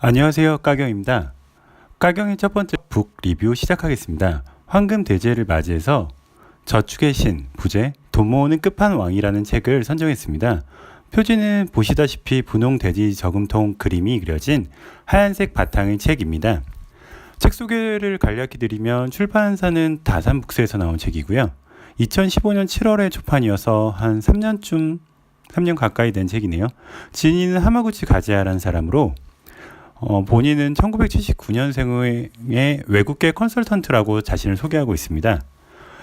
안녕하세요, 까경입니다. 까경의 첫 번째 북 리뷰 시작하겠습니다. 황금 대제를 맞이해서 저축의 신, 부제, 돈 모으는 끝판왕이라는 책을 선정했습니다. 표지는 보시다시피 분홍 돼지 저금통 그림이 그려진 하얀색 바탕의 책입니다. 책 소개를 간략히 드리면 출판사는 다산북스에서 나온 책이고요. 2015년 7월에 초판이어서 한 3년 가까이 된 책이네요. 지인은 하마구치 가지아라는 사람으로 본인은 1979년생의 외국계 컨설턴트라고 자신을 소개하고 있습니다.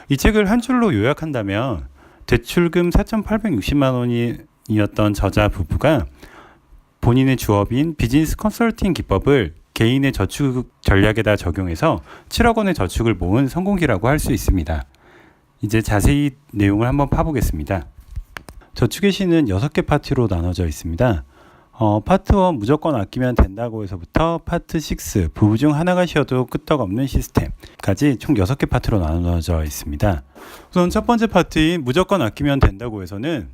이 책을 한 줄로 요약한다면 대출금 4,860만 원이었던 저자 부부가 본인의 주업인 비즈니스 컨설팅 기법을 개인의 저축 전략에다 적용해서 7억 원의 저축을 모은 성공기라고 할 수 있습니다. 이제 자세히 내용을 한번 파보겠습니다. 저축의 신은 6개 파트로 나눠져 있습니다. 파트 1 무조건 아끼면 된다고 해서부터 파트 6 부부 중 하나가 쉬어도 끄떡없는 시스템까지 총 6개 파트로 나눠져 있습니다. 우선 첫 번째 파트인 무조건 아끼면 된다고 해서는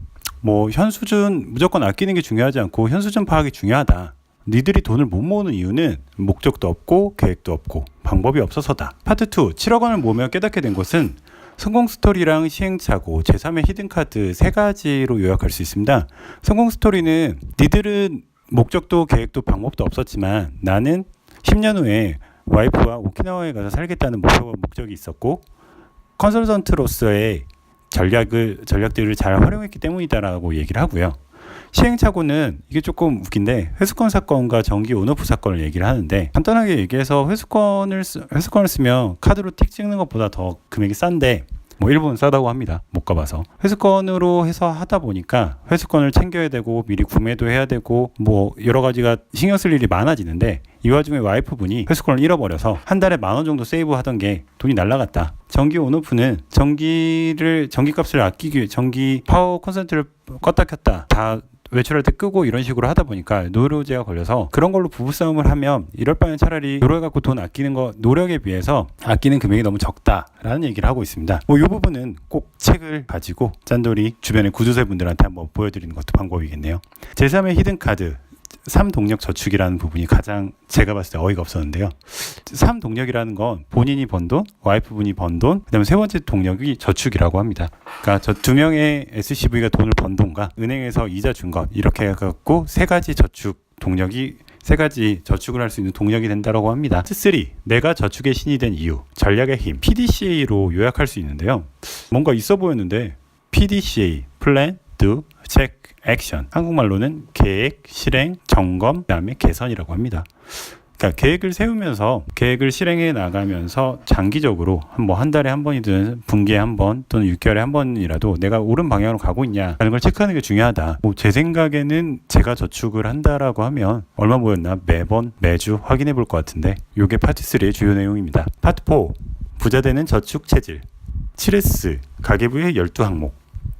현수준 무조건 아끼는 게 중요하지 않고 현수준 파악이 중요하다. 니들이 돈을 못 모으는 이유는 목적도 없고 계획도 없고 방법이 없어서다. 파트 2 7억 원을 모으며 깨닫게 된 것은 성공 스토리랑 시행착오, 제3의 히든카드 세 가지로 요약할 수 있습니다. 성공 스토리는 니들은 목적도 계획도 방법도 없었지만 나는 10년 후에 와이프와 오키나와에 가서 살겠다는 목적이 있었고 컨설턴트로서의 전략들을 잘 활용했기 때문이다라고 얘기를 하고요. 시행착오는 이게 조금 웃긴데 회수권 사건과 정기 온오프 사건을 얘기를 하는데 간단하게 얘기해서 회수권을 쓰면 카드로 틱 찍는 것보다 더 금액이 싼데 일본은 싸다고 합니다. 못 가봐서. 회수권으로 해서 하다 보니까 회수권을 챙겨야 되고 미리 구매도 해야 되고 여러 가지가 신경 쓸 일이 많아지는데 이 와중에 와이프분이 회수권을 잃어버려서 한 달에 10,000원 정도 세이브 하던 게 돈이 날라갔다. 전기 온오프는 전기값을 아끼기 위해 전기 파워 콘센트를 껐다 켰다 다 외출할 때 끄고 이런 식으로 하다 보니까 노후제가 걸려서 그런 걸로 부부싸움을 하면 이럴 바엔 차라리 노력해갖고 돈 아끼는 거 노력에 비해서 아끼는 금액이 너무 적다라는 얘기를 하고 있습니다. 이 부분은 꼭 책을 가지고 짠돌이 주변의 구두쇠 분들한테 한번 보여드리는 것도 방법이겠네요. 제3의 히든카드 3동력 저축이라는 부분이 가장 제가 봤을 때 어이가 없었는데요. 3동력이라는 건 본인이 번 돈, 와이프분이 번 돈, 그 다음에 세 번째 동력이 저축이라고 합니다. 그러니까 저 두 명의 SCV가 돈을 번 돈과 은행에서 이자 준 것 이렇게 해갖고 세 가지 저축을 할 수 있는 동력이 된다고 합니다. 3. 내가 저축의 신이 된 이유, 전략의 힘, PDCA로 요약할 수 있는데요. 뭔가 있어 보였는데 PDCA, Plan, Do, Check, 액션. 한국말로는 계획, 실행, 점검, 그다음에 개선이라고 합니다. 그러니까 계획을 세우면서 계획을 실행해 나가면서 장기적으로 한 달에 한 번이든 분기에 한 번 또는 6개월에 한 번이라도 내가 옳은 방향으로 가고 있냐라는 걸 체크하는 게 중요하다. 제 생각에는 제가 저축을 한다라고 하면 얼마 모였나 매주 확인해 볼 것 같은데 이게 파트 3의 주요 내용입니다. 파트 4 부자 되는 저축 체질 7S 가계부의 12항목.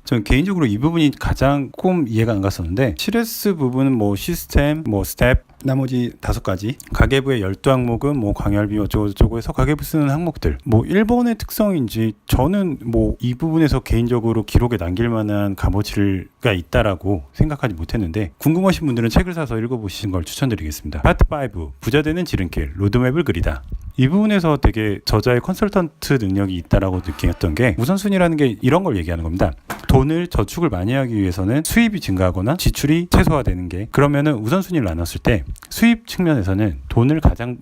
저는 개인적으로 이 부분이 가장 조금 이해가 안 갔었는데 7S 부분은 시스템, 스텝, 나머지 5가지 가계부의 12항목은 광열비 어쩌고저쩌고 해서 가계부 쓰는 항목들 일본의 특성인지 저는 이 부분에서 개인적으로 기록에 남길 만한 값어치가 있다라고 생각하지 못했는데 궁금하신 분들은 책을 사서 읽어보시는 걸 추천드리겠습니다. 파트 5 부자 되는 지름길 로드맵을 그리다. 이 부분에서 되게 저자의 컨설턴트 능력이 있다라고 느꼈던 게 우선순위라는 게 이런 걸 얘기하는 겁니다. 돈을 저축을 많이 하기 위해서는 수입이 증가하거나 지출이 최소화되는 게 그러면은 우선순위를 나눴을 때 수입 측면에서는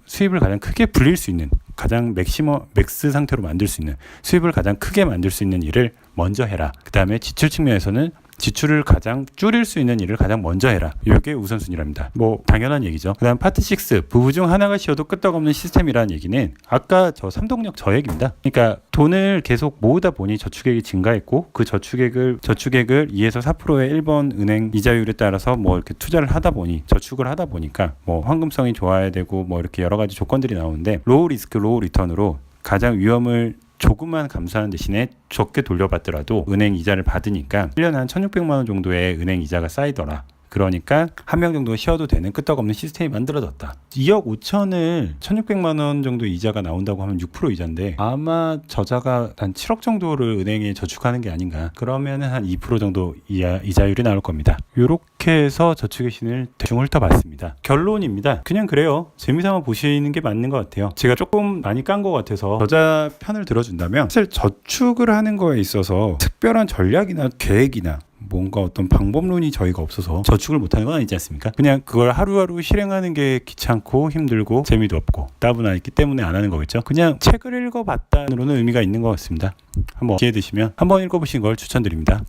수입을 가장 크게 불릴 수 있는 가장 맥스 상태로 만들 수 있는 수입을 가장 크게 만들 수 있는 일을 먼저 해라. 그 다음에 지출 측면에서는 지출을 가장 줄일 수 있는 일을 가장 먼저 해라. 이게 우선순위랍니다. 당연한 얘기죠. 그 다음 파트 6 부부 중 하나가 쉬어도 끄떡없는 시스템이라는 얘기는 아까 저 3동력 저 얘기입니다. 그러니까 돈을 계속 모으다 보니 저축액이 증가했고 그 저축액을 2에서 4%의 일본 은행 이자율에 따라서 이렇게 투자를 하다 보니 저축을 하다 보니까 황금성이 좋아야 되고 이렇게 여러 가지 조건들이 나오는데 로우 리스크 로우 리턴으로 가장 위험을 조금만 감수하는 대신에 적게 돌려받더라도 은행 이자를 받으니까 1년에 한 1,600만 원 정도의 은행 이자가 쌓이더라. 그러니까 한 명 정도 쉬어도 되는 끄떡없는 시스템이 만들어졌다. 2억 5천을 1,600만 원 정도 이자가 나온다고 하면 6% 이자인데 아마 저자가 한 7억 정도를 은행에 저축하는 게 아닌가. 그러면은 한 2% 정도 이자율이 나올 겁니다. 이렇게 해서 저축의 신을 대충 훑어봤습니다. 결론입니다. 그냥 그래요. 재미삼아 보시는 게 맞는 것 같아요. 제가 조금 많이 깐 것 같아서 저자 편을 들어준다면 사실 저축을 하는 거에 있어서 특별한 전략이나 계획이나 뭔가 어떤 방법론이 저희가 없어서 저축을 못하는 건 아니지 않습니까? 그냥 그걸 하루하루 실행하는 게 귀찮고 힘들고 재미도 없고 따분하 있기 때문에 안 하는 거겠죠. 그냥 책을 읽어봤다로는 의미가 있는 것 같습니다. 한번 기회 되시면 한번 읽어보시는 걸 추천드립니다.